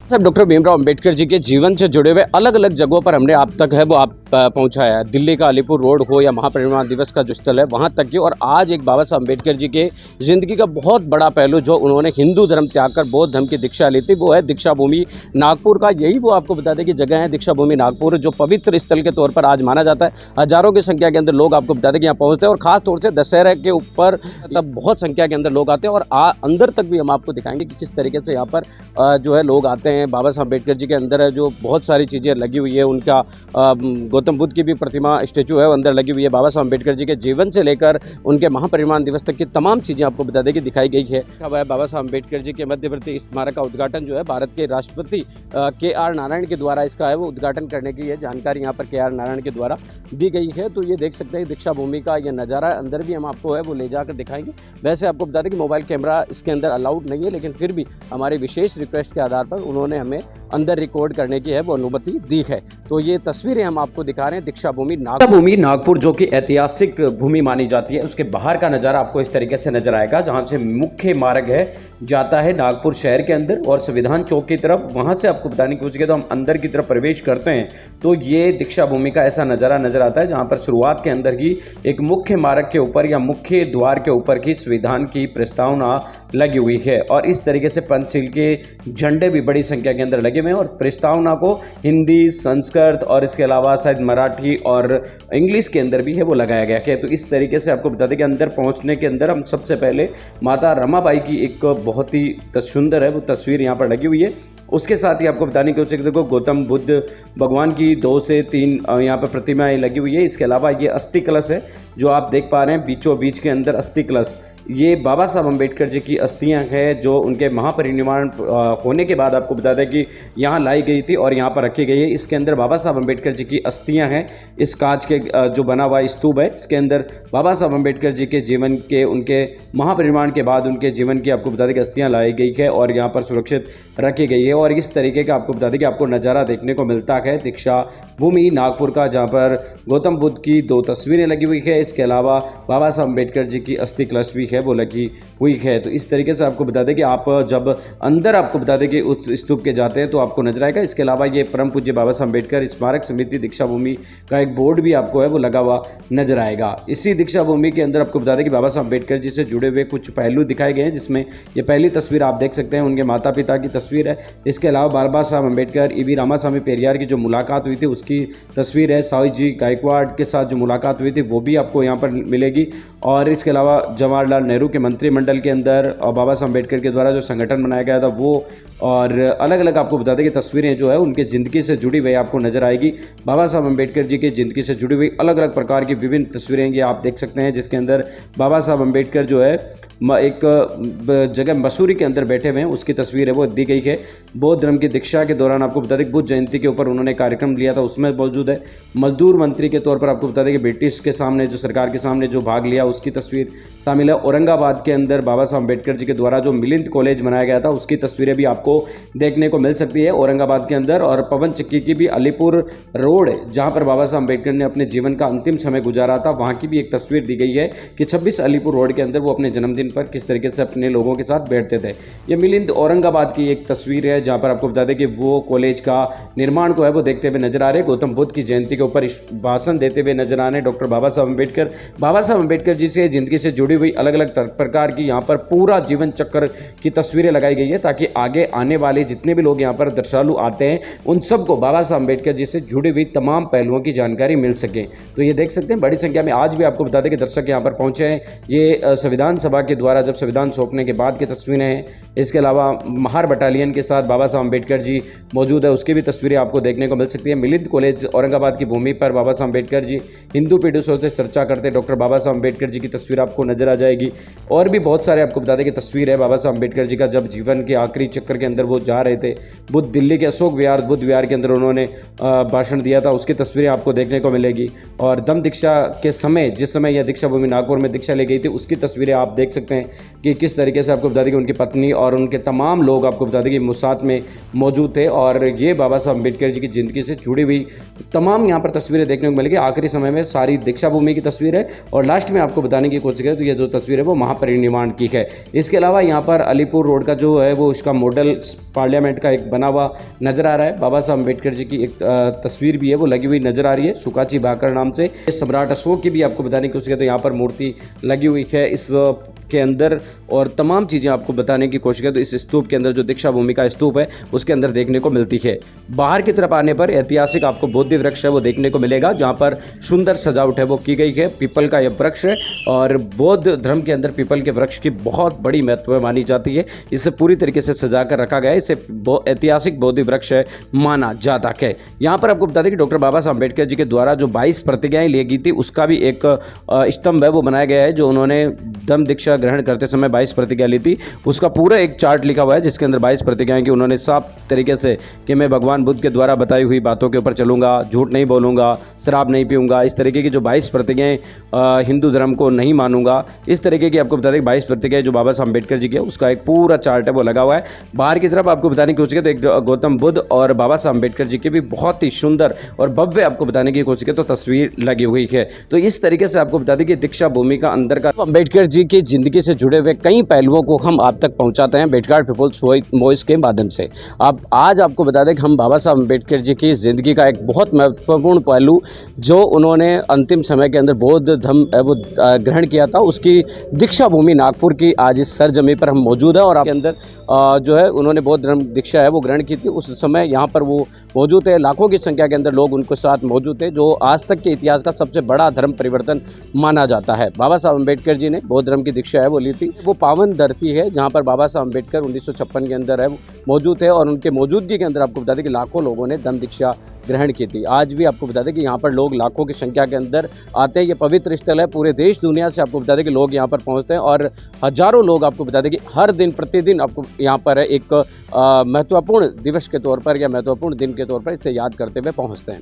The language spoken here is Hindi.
साहब डॉक्टर भीमराव अंबेडकर जी के जीवन से जुड़े हुए अलग अलग जगहों पर हमने आप तक है वो आप पहुंचाया है। दिल्ली का अलीपुर रोड हो या महापरिनिर्वाण दिवस का जो स्थल है वहां तक की, और आज एक बाबा साहब अंबेडकर जी के ज़िंदगी का बहुत बड़ा पहलू जो उन्होंने हिंदू धर्म त्याग कर बौद्ध धर्म की दीक्षा ली थी वो है दीक्षा भूमि नागपुर का। यही वो आपको बता दें कि जगह है दीक्षा भूमि नागपुर, जो पवित्र स्थल के तौर पर आज माना जाता है। हज़ारों की संख्या के अंदर लोग आपको बता दें कि यहाँ पहुँचते हैं, और ख़ास तौर से दशहरे के ऊपर तब बहुत संख्या के अंदर लोग आते हैं। और अंदर तक भी हम आपको दिखाएंगे कि किस तरीके से यहाँ पर जो है लोग आते हैं। बाबा साहब अम्बेडकर जी के अंदर है जो बहुत सारी चीज़ें लगी हुई है। उनका गौतम बुद्ध की भी प्रतिमा स्टेचू है वो अंदर लगी हुई है। बाबा साहब अम्बेडकर जी के जीवन से लेकर उनके महापरिनिर्वाण दिवस तक की तमाम चीज़ें आपको बता दें कि दिखाई गई है। बाबा साहब अम्बेडकर जी के मध्यवर्ती स्मारक का उद्घाटन जो है भारत के राष्ट्रपति KR नारायण के द्वारा इसका है वो उद्घाटन करने की जानकारी यहाँ पर KR नारायण के द्वारा दी गई है। तो ये देख सकते हैं दीक्षा भूमि का ये नज़ारा, अंदर भी हम आपको है वो ले जाकर दिखाएंगे। वैसे आपको बता दें कि मोबाइल कैमरा इसके अंदर अलाउड नहीं है, लेकिन फिर भी हमारी विशेष रिक्वेस्ट के आधार पर उन्होंने हमें अंदर रिकॉर्ड करने की है वो अनुमति दी है। तो ये तस्वीरें हम आपको दिखा रहे हैं दीक्षा भूमि नागपुर जो कि ऐतिहासिक भूमि मानी जाती है। उसके बाहर का नज़ारा आपको इस तरीके से नजर आएगा, जहाँ से मुख्य मार्ग है जाता है नागपुर शहर के अंदर और संविधान चौक की तरफ। वहाँ से आपको बताने की कोशिश की तो हम अंदर की तरफ प्रवेश करते हैं तो ये दीक्षा भूमि का ऐसा नज़ारा नजर आता है, जहाँ पर शुरुआत के अंदर ही एक मुख्य मार्ग के ऊपर या मुख्य द्वार के ऊपर की संविधान की प्रस्तावना लगी हुई है। और इस तरीके से पंचशील के झंडे भी बड़ी संख्या के अंदर लगे हुए हैं, और प्रस्तावना को हिंदी, संस्कृत और इसके अलावा शायद मराठी और इंग्लिश के अंदर भी है वो लगाया गया है। तो इस तरीके से आपको बता दें कि अंदर पहुंचने के अंदर हम सबसे पहले माता रमाबाई की एक बहुत ही सुंदर है वो तस्वीर यहाँ पर लगी हुई है। उसके साथ ही आपको बताने की कोशिश देखो गौतम बुद्ध भगवान की 2 से 3 यहाँ पर प्रतिमाएं लगी हुई है। इसके अलावा ये अस्थि कलश है जो आप देख पा रहे हैं बीचों बीच के अंदर अस्थि कलश, ये बाबा साहब अम्बेडकर जी की अस्थियां हैं जो उनके महापरिनिर्वाण होने के बाद आपको बता दें कि यहाँ लाई गई थी और यहाँ पर रखी गई है। इसके अंदर बाबा साहब अम्बेडकर जी की अस्थियां हैं। इस कांच के जो बना हुआ स्तूप है इसके अंदर बाबा साहब अम्बेडकर जी के जीवन के, उनके महापरिनिर्वाण के बाद उनके जीवन की आपको बता दें कि अस्थियां लाई गई है और यहाँ पर सुरक्षित रखी गई है। और इस तरीके का आपको बता दें कि आपको नज़ारा देखने को मिलता है दीक्षा भूमि नागपुर का, जहाँ पर गौतम बुद्ध की 2 तस्वीरें लगी हुई है। इसके अलावा बाबा साहब अम्बेडकर जी की अस्थि कलश भी है वो लगी हुई है। तो इस तरीके से आपको बता दें कि आप जब अंदर आपको बता दें कि उस स्तूप के जाते हैं तो आपको नजर आएगा। इसके अलावा ये परम पूज्य बाबा साहब अम्बेडकर स्मारक समिति दीक्षा भूमि का एक बोर्ड भी आपको है वो लगा हुआ नजर आएगा। इसी दीक्षा भूमि के अंदर आपको बता दें कि बाबा साहब अम्बेडकर जी से जुड़े हुए कुछ पहलू दिखाए गए हैं, जिसमें ये पहली तस्वीर आप देख सकते हैं उनके माता पिता की तस्वीर है। इसके अलावा बाबा साहब अम्बेडकर EV रामास्वामी पेरियार की जो मुलाकात हुई थी उसकी तस्वीर है। साहू जी गायकवाड़ के साथ जो मुलाकात हुई थी वो भी आपको यहाँ पर मिलेगी। और इसके अलावा जवाहरलाल नेहरू के मंत्रिमंडल के अंदर और बाबा साहब अम्बेडकर के द्वारा जो संगठन बनाया गया था वो, और अलग अलग आपको बता दें कि तस्वीरें जो है उनकी ज़िंदगी से जुड़ी हुई आपको नजर आएगी। बाबा साहब अम्बेडकर जी की ज़िंदगी से जुड़ी हुई अलग अलग प्रकार की विभिन्न तस्वीरें ये आप देख सकते हैं, जिसके अंदर बाबा साहब अम्बेडकर जो है एक जगह मसूरी के अंदर बैठे हुए हैं उसकी तस्वीर है वो दी गई है। बौद्ध धर्म की दीक्षा के दौरान आपको बता दें कि बुद्ध जयंती के ऊपर उन्होंने कार्यक्रम लिया था उसमें मौजूद है। मजदूर मंत्री के तौर पर आपको बता दें कि ब्रिटिश के सामने जो सरकार के सामने जो भाग लिया उसकी तस्वीर शामिल है। औरंगाबाद के अंदर बाबा साहब अम्बेडकर जी के द्वारा जो मिलिंद कॉलेज बनाया गया था उसकी तस्वीरें भी आपको देखने को मिल सकती है औरंगाबाद के अंदर। और पवन चक्की की भी अलीपुर रोड जहाँ पर बाबा साहब अम्बेडकर ने अपने जीवन का अंतिम समय गुजारा था वहाँ की भी एक तस्वीर दी गई है कि 26 अलीपुर रोड के अंदर वो अपने जन्मदिन पर किस तरीके से अपने लोगों के साथ बैठते थे। ये मिलिंद औरंगाबाद की एक तस्वीर है जहाँ पर आपको बता दें कि वो कॉलेज का निर्माण को है वो देखते हुए नजर आ रहे हैं। गौतम बुद्ध की जयंती के ऊपर भाषण देते हुए नजर आ रहे हैं डॉक्टर बाबा साहब अम्बेडकर। बाबा साहब अम्बेडकर जी से जिंदगी से जुड़ी हुई अलग अलग प्रकार की यहाँ पर पूरा जीवन चक्र की तस्वीरें लगाई गई है, ताकि आगे आने वाले जितने भी लोग यहाँ पर दर्शनालु आते हैं उन सबको बाबा साहब अम्बेडकर जी से जुड़ी हुई तमाम पहलुओं की जानकारी मिल सके। तो ये देख सकते हैं बड़ी संख्या में आज भी आपको बता दें कि दर्शक यहाँ पर पहुंचे हैं। ये संविधान सभा के द्वारा जब संविधान सौंपने के बाद की तस्वीरें हैं। इसके अलावा महार बटालियन के साथ बाबा साहब अम्बेडकर जी मौजूद है, उसकी भी तस्वीरें आपको देखने को मिल सकती है। मिलिंद कॉलेज औरंगाबाद की भूमि पर बाबा साहब अम्बेडकर जी हिंदू पीढ़ी से चर्चा करते डॉक्टर बाबा साहब अम्बेडकर जी की तस्वीर आपको नजर आ जाएगी। और भी बहुत सारे आपको बता दें कि तस्वीर है बाबा साहब अम्बेडकर जी का जब जीवन के आखिरी चक्कर के अंदर वो जा रहे थे बुद्ध दिल्ली के अशोक विहार बुद्ध विहार के अंदर उन्होंने भाषण दिया था, उसकी तस्वीरें आपको देखने को मिलेगी। और दम दीक्षा के समय जिस समय यह दीक्षा भूमि नागपुर में दीक्षा ली गई थी उसकी तस्वीरें आप देख सकते हैं कि किस तरीके से आपको बता दें कि उनकी पत्नी और उनके तमाम लोग आपको बता दें कि साथ साथ में मौजूद थे और ये बाबा साहब अम्बेडकर जी की ज़िंदगी से जुड़ी हुई तमाम यहाँ पर तस्वीरें देखने को मिलेगी। आखिरी समय में सारी दीक्षा भूमि की तस्वीर है और लास्ट में आपको बताने की कोशिश करें तो ये जो तस्वीर है वो महापरिनिर्वाण की है। इसके अलावा यहाँ पर अलीपुर रोड का जो है वो उसका मॉडल पार्लियामेंट का एक बना हुआ नज़र आ रहा है। बाबा साहब अम्बेडकर जी की एक तस्वीर भी है वो लगी हुई नज़र आ रही है सुकाची भाकर नाम से। सम्राट अशोक की भी आपको बताने की कोशिश करें तो यहाँ पर मूर्ति लगी हुई है इस के अंदर और तमाम चीज़ें आपको बताने की कोशिश करें तो इस स्तूप के अंदर जो दीक्षा भूमि का स्तूप है उसके अंदर देखने को मिलती है। बाहर की तरफ आने पर ऐतिहासिक आपको बोधि वृक्ष है वो देखने को मिलेगा जहाँ पर सुंदर सजावट है वो की गई है। पीपल का यह वृक्ष है और बौद्ध धर्म के अंदर पीपल के वृक्ष की बहुत बड़ी महत्व मानी जाती है। इसे पूरी तरीके से सजा कर रखा गया है। इसे ऐतिहासिक बोधि वृक्ष माना जाता है। यहाँ पर आपको बता दें कि डॉक्टर बाबा साहब अम्बेडकर जी के द्वारा जो 22 प्रतिज्ञाएं ली गई थी उसका भी एक स्तंभ है वो बनाया गया है। जो उन्होंने दम दीक्षा ग्रहण करते समय 22 प्रतिज्ञा ली थी उसका पूरा एक चार्ट लिखा हुआ है जिसके अंदर 22 प्रतिज्ञाएं की उन्होंने साफ तरीके से कि मैं भगवान बुद्ध के द्वारा बताई हुई बातों के ऊपर चलूँगा, झूठ नहीं बोलूँगा, शराब नहीं पीऊँगा, इस तरीके की जो 22 प्रतिज्ञाएं हिंदू धर्म को नहीं मानूंगा, इस तरीके की आपको बता दें 22 प्रतिज्ञाएं जो बाबा साहब अम्बेडकर जी की है उसका एक पूरा चार्ट है वो लगा हुआ है। बाहर की तरफ आपको बताने की कोशिश करें तो एक गौतम बुद्ध और बाबा साहब अम्बेडकर जी की भी बहुत ही सुंदर और भव्य आपको बताने की कोशिश करें तो तस्वीर लगी हुई है। तो इस तरीके से आपको बता दें कि दीक्षा भूमि का अंदर का अम्बेडकर जी की जिंदगी से जुड़े हुए कई पहलुओं को हम आप तक पहुंचाते हैं बेटगार्ड पीपल्स वॉइस के माध्यम से। अब आज आपको बता दें कि हम बाबा साहब अम्बेडकर जी की ज़िंदगी का एक बहुत महत्वपूर्ण पहलू जो उन्होंने अंतिम समय के अंदर बौद्ध धर्म वो ग्रहण किया था उसकी दीक्षा भूमि नागपुर की आज इस सरजमी पर हम मौजूद है और आपके अंदर जो है उन्होंने बौद्ध धर्म दीक्षा है वो ग्रहण की थी। उस समय यहाँ पर वो मौजूद है, लाखों की संख्या के अंदर लोग उनके साथ मौजूद थे जो आज तक के इतिहास का सबसे बड़ा धर्म परिवर्तन माना जाता है। बाबा साहब अम्बेडकर जी ने बौद्ध धर्म की दीक्षा है वो ली थी। वो पावन धरती है जहाँ पर बाबा साहब अम्बेडकर 1956 के अंदर है मौजूद है और उनके मौजूदगी के अंदर आपको बता दें कि लाखों लोगों ने धम्म दीक्षा ग्रहण की थी। आज भी आपको बता दें कि यहाँ पर लोग लाखों की संख्या के अंदर आते हैं। ये पवित्र स्थल है, पूरे देश दुनिया से आपको बता दें कि लोग यहाँ पर पहुँचते हैं और हजारों लोग आपको बता दें कि हर दिन प्रतिदिन आपको यहाँ पर एक महत्वपूर्ण दिवस के तौर पर या महत्वपूर्ण दिन के तौर पर इसे याद करते हुए पहुँचते हैं।